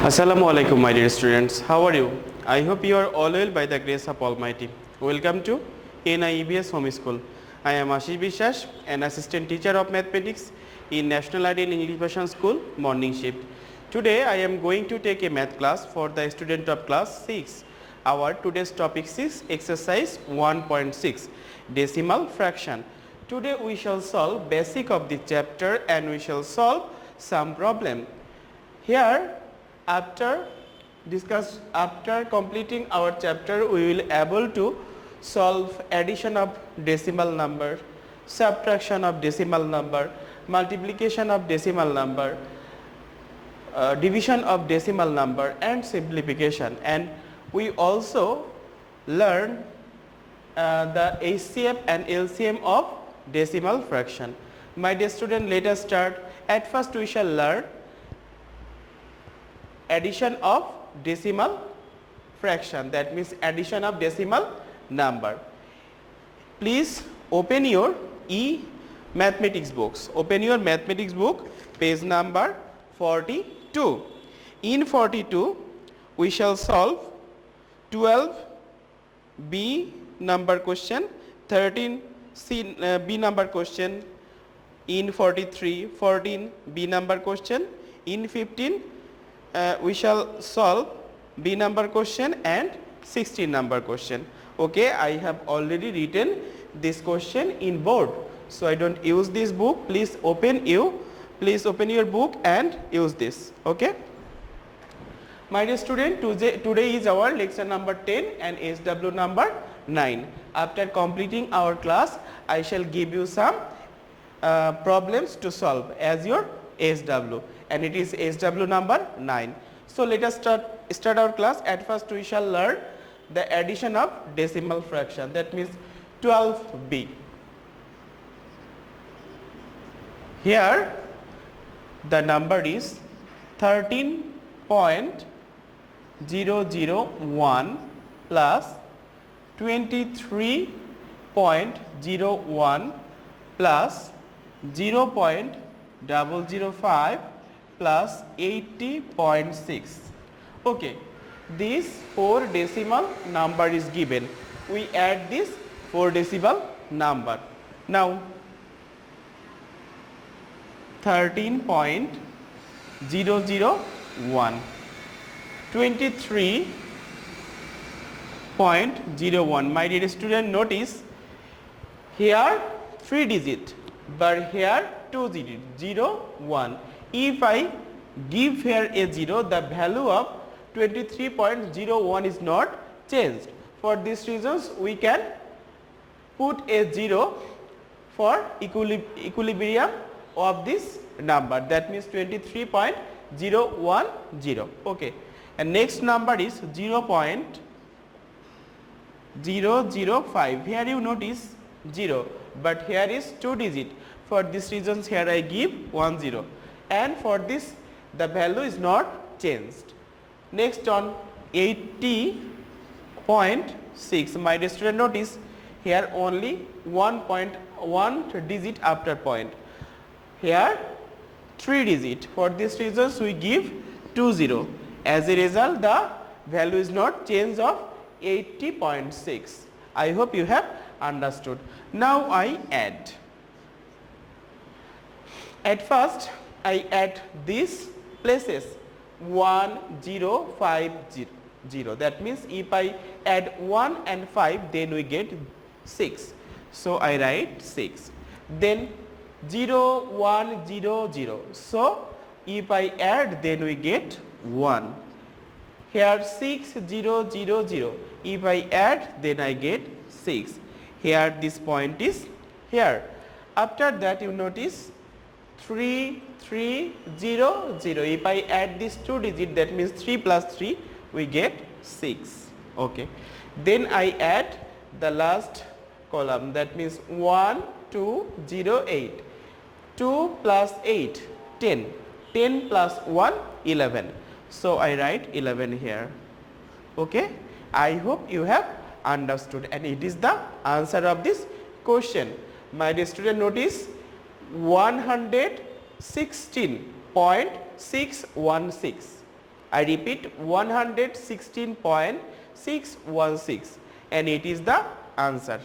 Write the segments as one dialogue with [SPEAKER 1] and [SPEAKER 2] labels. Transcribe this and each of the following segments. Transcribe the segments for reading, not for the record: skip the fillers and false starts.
[SPEAKER 1] Assalamu alaikum, my dear students. How are you? I hope you are all well by the grace of Almighty. Welcome to NIEBS Home School. I am Ashis Biswas, an assistant teacher of mathematics in National Ideal English Version School, morning shift. Today I am going to take a math class for the student of class 6. Our today's topic is exercise 1.6, decimal fraction. Today we shall solve basic of the chapter and we shall solve some problem. Here after completing our chapter, we will able to solve addition of decimal number, subtraction of decimal number, multiplication of decimal number, division of decimal number, and simplification. And we also learn the HCF and LCM of decimal fraction. My dear student, let us start. At first we shall learn addition of decimal fraction, that means addition of decimal number. Please open your mathematics books. Open your mathematics book, page number 42. In 42 we shall solve 12B number question, 13C B number question. In 43 14B number question. In 15 we shall solve B number question and 16 number question. Okay, I have already written this question in board, so I don't use this book. Please open your book and use this. Okay, my dear student, today is our lecture number 10 and SW number 9. After completing our class, I shall give you some problems to solve as your SW, and it is SW number 9. So let us start our class. At first we shall learn the addition of decimal fraction, that means 12B. Here the number is 13.001 plus 23.01 plus 0.005 plus 80.6. Okay, this 4 decimal number is given. We add this 4 decimal number. Now 13.001, 23.01. My dear student, notice here 3 digit, but here 2 digit, 0, 1. If I give here a 0, the value of 23.01 is not changed. For these reasons we can put a 0 for equilibrium of this number, that means 23.010. Okay, and next number is 0.005. Here you notice 0, but here is 2 digit. For these reasons here I give 10, and for this the value is not changed. Next on 80.6. My dear student, notice here only 1 digit after point. Here 3 digit. For these reasons we give 20. As a result, the value is not changed of 80.6. I hope you have understood. Now I add. At first I add these places 1, 0, 5, 0. That means if I add 1 and 5, then we get 6. So I write 6. Then 0, 1, 0, 0. So if I add, then we get 1. Here 6, 0, 0, 0. If I add, then I get 6. Here this point is here. After that you notice 3, 3, 0, 0. If I add this 2 digit, that means 3 plus 3, we get 6. Okay. Then I add the last column, that means 1, 2, 0, 8. 2 plus 8, 10. 10 plus 1, 11. So I write 11 here. Okay. I hope you have understood, and it is the answer of this question. My dear student, notice 116.616. I repeat 116.616 and it is the answer.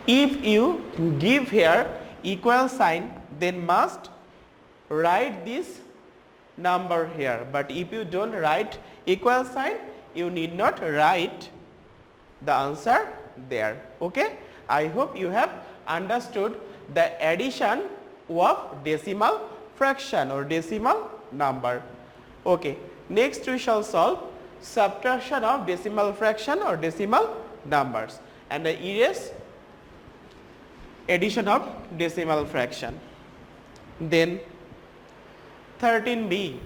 [SPEAKER 1] If you give here equal sign, then must write this number here, but if you don't write equal sign, you need not write the answer there. Okay, I hope you have understood the addition of decimal fraction or decimal number. Okay, next we shall solve subtraction of decimal fraction or decimal numbers and erase addition of decimal fraction. Then 13b,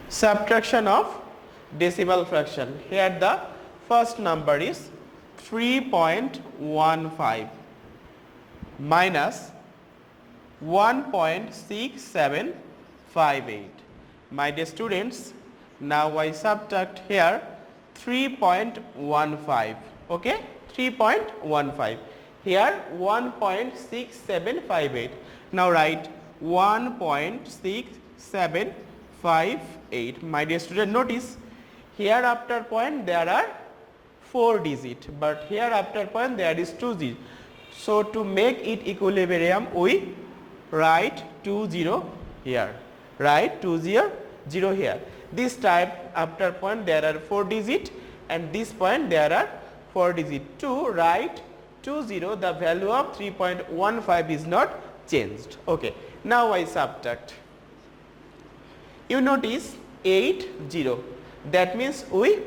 [SPEAKER 1] subtraction of decimal fraction. Here the first number is 3.15 minus 1.6758. My dear students, now I subtract here 3.15. Okay, 3.15. Here 1.6758. Now write 1.6758. My dear student, notice here after point there are 4 digits, but here after point there is 2 digits. So to make it equilibrium, we write 20 here. Write 20 here. This type after point there are 4 digits and this point there are 4 digits. To write 20, the value of 3.15 is not changed. Okay. Now I subtract. You notice 80. That means we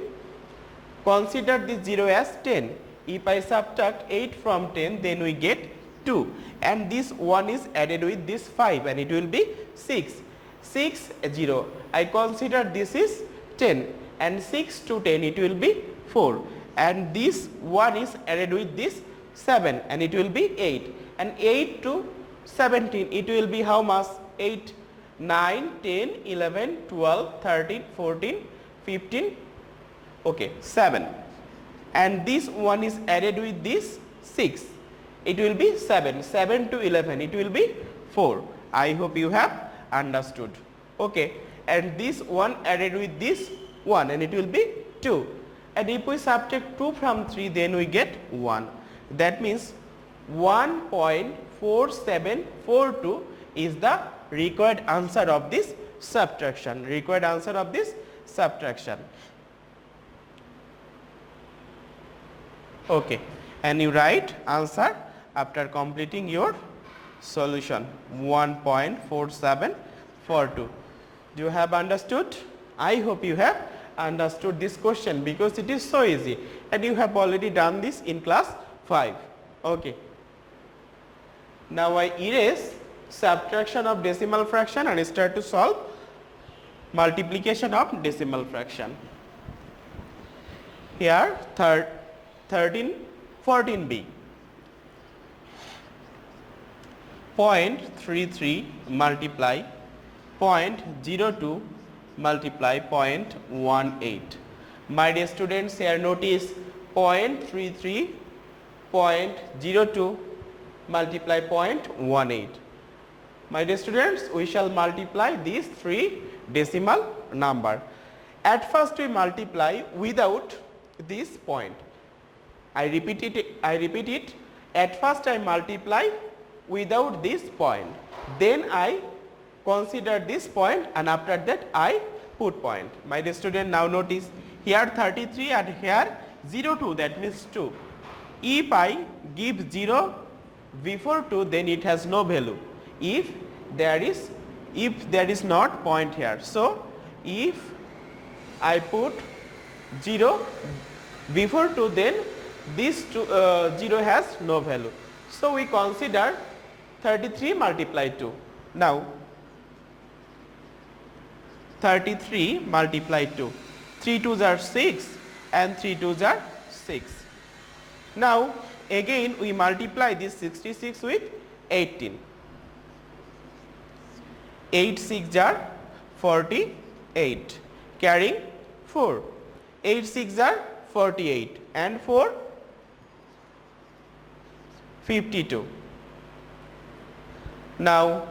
[SPEAKER 1] consider this 0 as 10. If I subtract 8 from 10, then we get 2. And this 1 is added with this 5 and it will be 6. 60. I consider this is 10 and 6 to 10 it will be 4. And this 1 is added with this 7 and it will be 8. And 8 to 17 it will be how much? 8, 9, 10, 11, 12, 13, 14, 15, okay, 7. And this one is added with this 6. It will be 7. 7 to 11 it will be 4. I hope you have understood. Okay. And this one added with this 1 and it will be 2. And if we subtract 2 from 3, then we get 1. That means 1.4742 is the required answer of this subtraction. Required answer of this subtraction. Okay. And you write answer after completing your solution 1.4742. Do you have understood? I hope you have understood this question because it is so easy and you have already done this in class 5. Okay. Now I erase subtraction of decimal fraction and start to solve multiplication of decimal fraction. Here 14b. 0.33 multiply 0.02 multiply 0.18. My dear students, here notice 0.33, 0.02 multiply 0.18. My dear students, we shall multiply these 3 decimal number. At first we multiply without this point. I repeat it. At first I multiply without this point. Then I consider this point and after that I put point. My dear student, now notice here 33 and here 02, that means 2. If I give 0 before 2, then it has no value. If there is not point here. So if I put 0 before 2, then this 0 has no value. So we consider 33 multiply 2. Now 33 multiply 2. 3 2s are 6 and 3 2s are 6. Now again we multiply this 66 with 18. 8 6 are 48. Carrying 4. 8 6 are 48 and 4 52. Now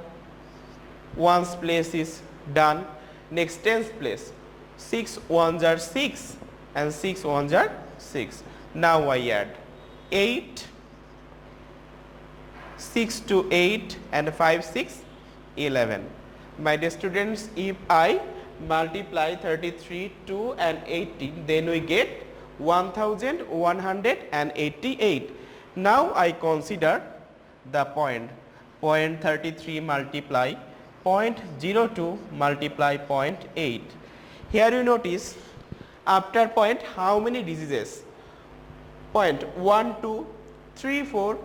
[SPEAKER 1] ones place is done. Next tens place. 6 ones are 6 and 6 ones are 6. Now I add 8, 6 to 8 and 5, 6, 11. My dear students, if I multiply 33, 2 and 18, then we get 1188. Now I consider the point. Point 33 multiply 0.02 multiply 0.8. Here you notice after point how many diseases? Point 1, 2, 3, 4,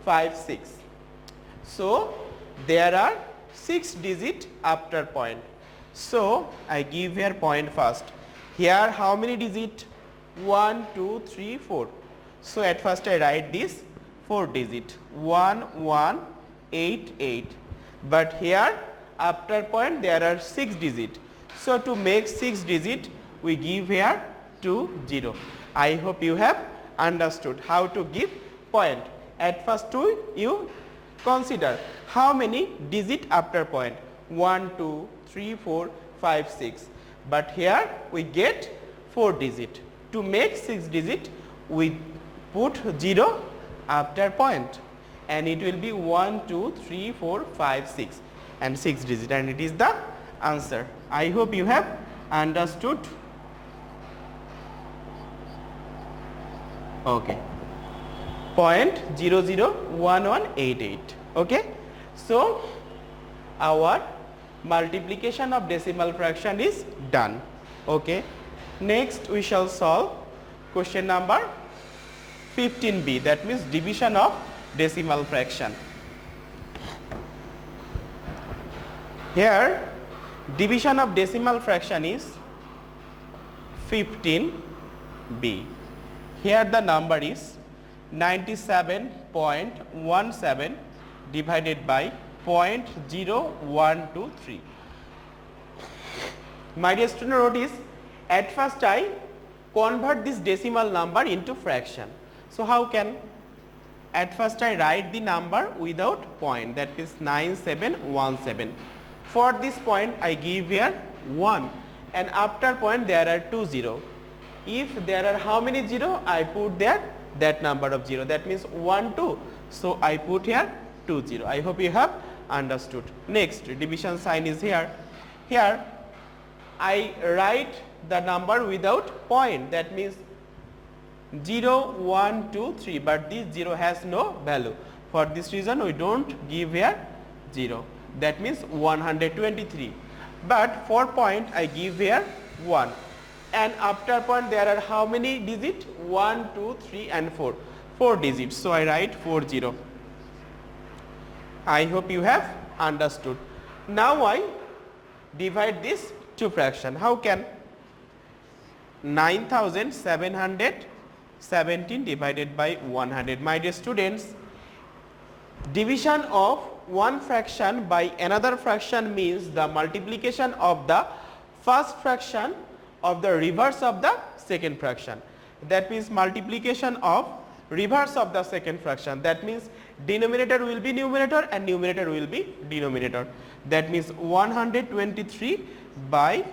[SPEAKER 1] 5, 6. So there are 6 digits after point. So I give here point first. Here how many digits? 1, 2, 3, 4. So at first I write this 4 digit 1188. But here after point there are 6 digits. So to make 6 digit we give here 2 0. I hope you have understood how to give point. At first you consider how many digit after point 1, 2, 3, 4, 5, 6. But here we get 4 digit. To make 6 digit we put 0 after point and it will be 1, 2, 3, 4, 5, 6 and 6 digit and it is the answer. I hope you have understood. Okay. 0.001188. Okay. So our multiplication of decimal fraction is done. Okay. Next we shall solve question number 15b, that means division of decimal fraction. Here division of decimal fraction is 15b. Here the number is 97.17 divided by 0.0123. My dear student, notice at first I convert this decimal number into fraction. So how can? At first I write the number without point, that is 9717. For this point I give here 1 and after point there are 2 0. If there are how many 0, I put there that number of 0, that means 1 2. So I put here 2 0. I hope you have understood. Next division sign is here. Here I write the number without point, that means 0 1 2 3, but this 0 has no value. For this reason we don't give here 0, that means 123. But for point I give here 1 and after point there are how many digits? 1 2 3 and 4 digits. So I write 40. I hope you have understood. Now I divide this to fraction. How can? 9717 divided by 100. My dear students, division of one fraction by another fraction means the multiplication of the first fraction of the reverse of the second fraction. That means multiplication of reverse of the second fraction. That means denominator will be numerator and numerator will be denominator. That means 123 by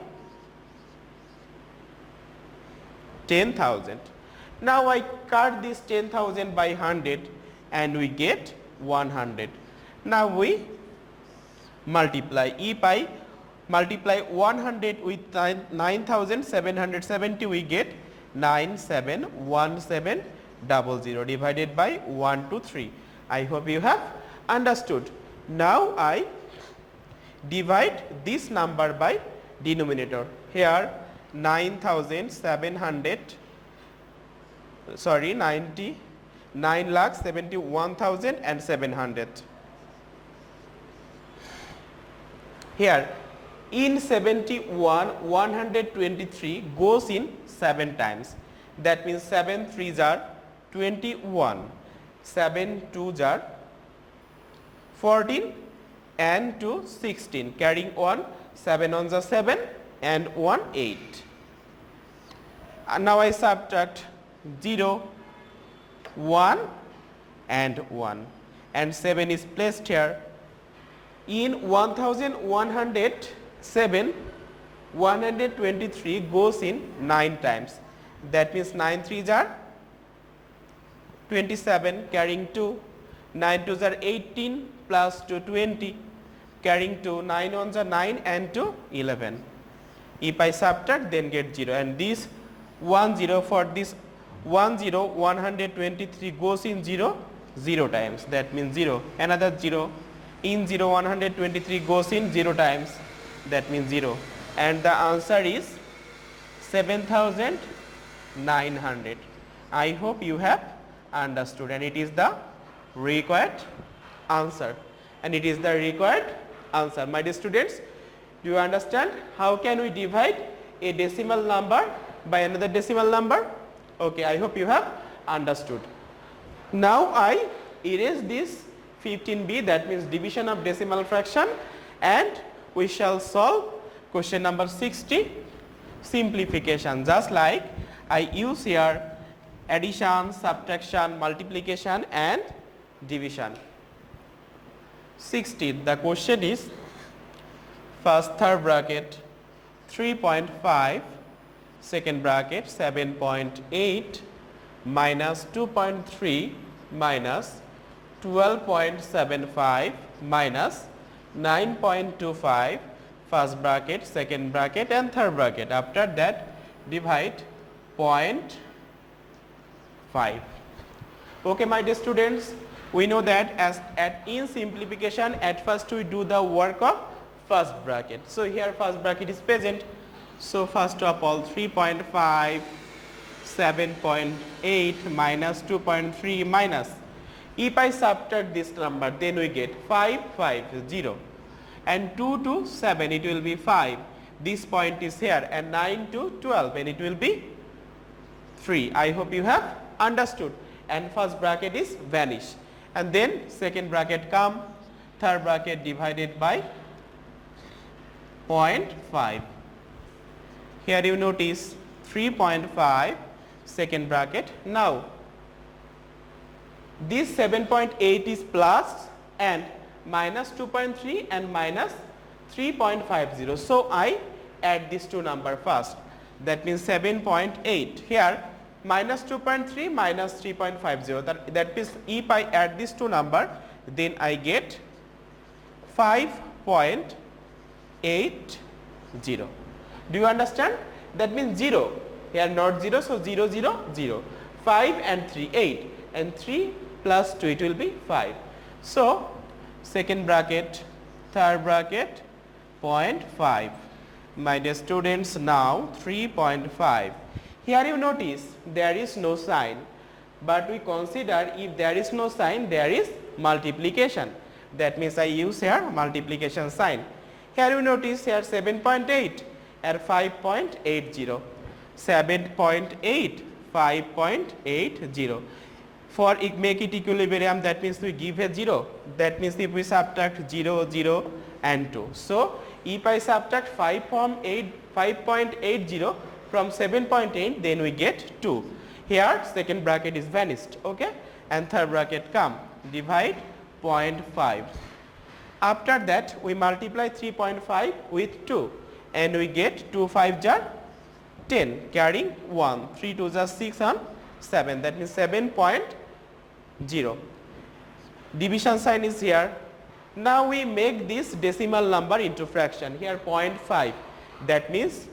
[SPEAKER 1] 10,000. Now I cut this 10,000 by 100 and we get 100. Now we multiply. If I multiply 100 with 9,770, we get 971700 divided by 123. I hope you have understood. Now I divide this number by denominator. Here 9,71,700. Here in 71 123 goes in 7 times. That means 7 3s are 21, 7 2s are 14 and 2 16, carrying 1, 7 ones are 7 and 1 8. And now I subtract 0, 1 and 1, and 7 is placed here. In 1107, 123 goes in 9 times. That means 9 3s are 27, carrying 2, 9 2s are 18, plus 2 20, carrying 2, 9 1s are 9, and 2 11. If I subtract, then get 0, and this 1 0 for this 1 0, 123 goes in 0 0 times, that means 0, another 0, in 0 123 goes in 0 times, that means 0, and the answer is 7900. I hope you have understood, and it is the required answer, and it is the required answer. My dear students, do you understand how can we divide a decimal number by another decimal number? Okay, I hope you have understood. Now I erase this 15b, that means division of decimal fraction, and we shall solve question number 60, simplification. Just like I use here addition, subtraction, multiplication and division. 60, the question is first third bracket 3.5, second bracket 7.8 minus 2.3 minus 12.75 minus 9.25, first bracket, second bracket and third bracket. After that divide 0.5. Okay, my dear students, we know that in simplification at first we do the work of first bracket. So here first bracket is present. So first of all 3.5, 7.8 minus 2.3 minus, if I subtract this number, then we get 5 5 0, and 2 to 7 it will be 5, this point is here, and 9 to 12 and it will be 3. I hope you have understood, and first bracket is vanish, and then second bracket come, third bracket divided by 0.5. Here you notice 3.5, second bracket. Now this 7.8 is plus and minus 2.3 and minus 3.50. So I add these two numbers first. That means 7.8. Here minus 2.3 minus 3.50. That means if I add these two numbers, then I get 5.80. Do you understand? That means 0. Here not 0, so 0 0 0. 5 and 3 8, and 3 plus 2 it will be 5. So second bracket, third bracket 0.5. My dear students, now 3.5. Here you notice there is no sign, but we consider if there is no sign, there is multiplication. That means I use here multiplication sign. Here you notice here 7.8 and 5.80. 7.8, 5.80. For make it equilibrium, that means we give a 0. That means if we subtract 0, 0 and 2. So if I subtract 5.80 from 7.8, then we get 2. Here second bracket is vanished, okay, and third bracket come, divide 0.5. After that we multiply 3.5 with 2 and we get 2 5 jar 10, carrying 1, 3 2 jar 6 and 7, that means 7.0. Division sign is here. Now we make this decimal number into fraction. Here 0.5, that means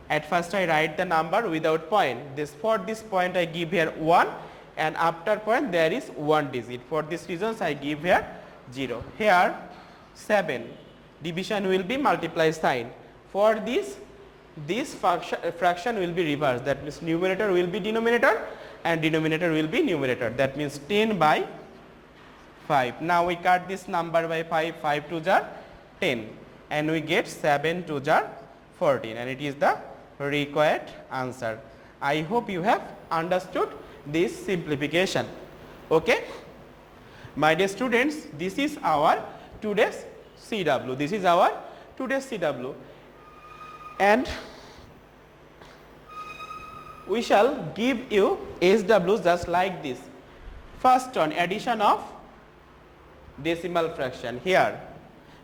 [SPEAKER 1] at first I write the number without point. For this point I give here 1, and after point there is 1 digit. For this reasons I give here 0. Here 7, division will be multiply sign. For this fraction will be reversed. That means numerator will be denominator and denominator will be numerator. That means 10 by 5. Now we cut this number by 5, 5 to jar 10, and we get 7 to jar 14, and it is the required answer. I hope you have understood this simplification. Okay, my dear students, this is our today's CW. This is our today's CW, and we shall give you SW just like this. First one, addition of decimal fraction. Here,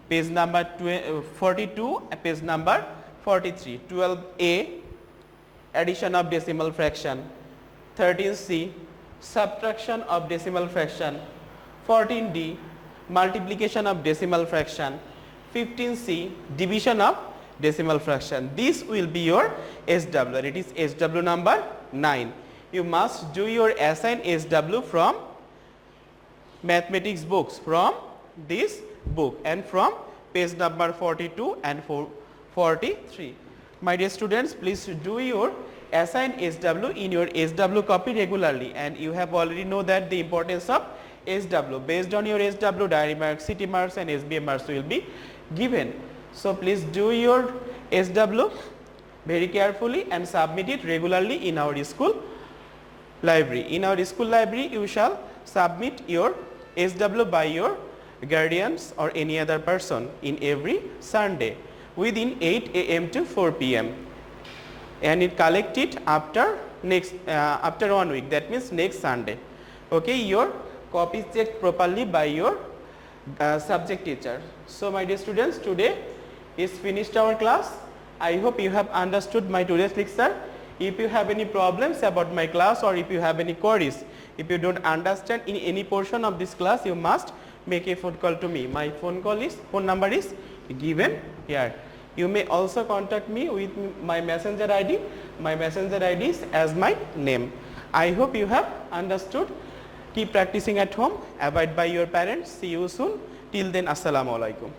[SPEAKER 1] page number 42, page number 43. 12a, addition of decimal fraction. 13c, subtraction of decimal fraction. 14d, multiplication of decimal fraction. 15c, division of decimal fraction. This will be your SW, and it is SW number 9. You must do your assigned SW from mathematics books, from this book and from page number 42 and 43. My dear students, please do your assigned SW in your SW copy regularly, and you have already know that the importance of SW. Based on your SW, diary marks, city marks and SBM marks will be given. So please do your SW very carefully and submit it regularly in our school library. In our school library, you shall submit your SW by your guardians or any other person in every Sunday within 8 a.m. to 4 p.m. and it collect it after 1 week, that means next Sunday. Okay, your copy is checked properly by your subject teacher. So my dear students, today is finished our class. I hope you have understood my today's lecture. If you have any problems about my class, or if you have any queries, if you don't understand in any portion of this class, you must make a phone call to me. My phone number is given here. You may also contact me with my messenger ID. My messenger ID is as my name. I hope you have understood. Keep practicing at home. Abide by your parents. See you soon. Till then, Assalamu alaikum.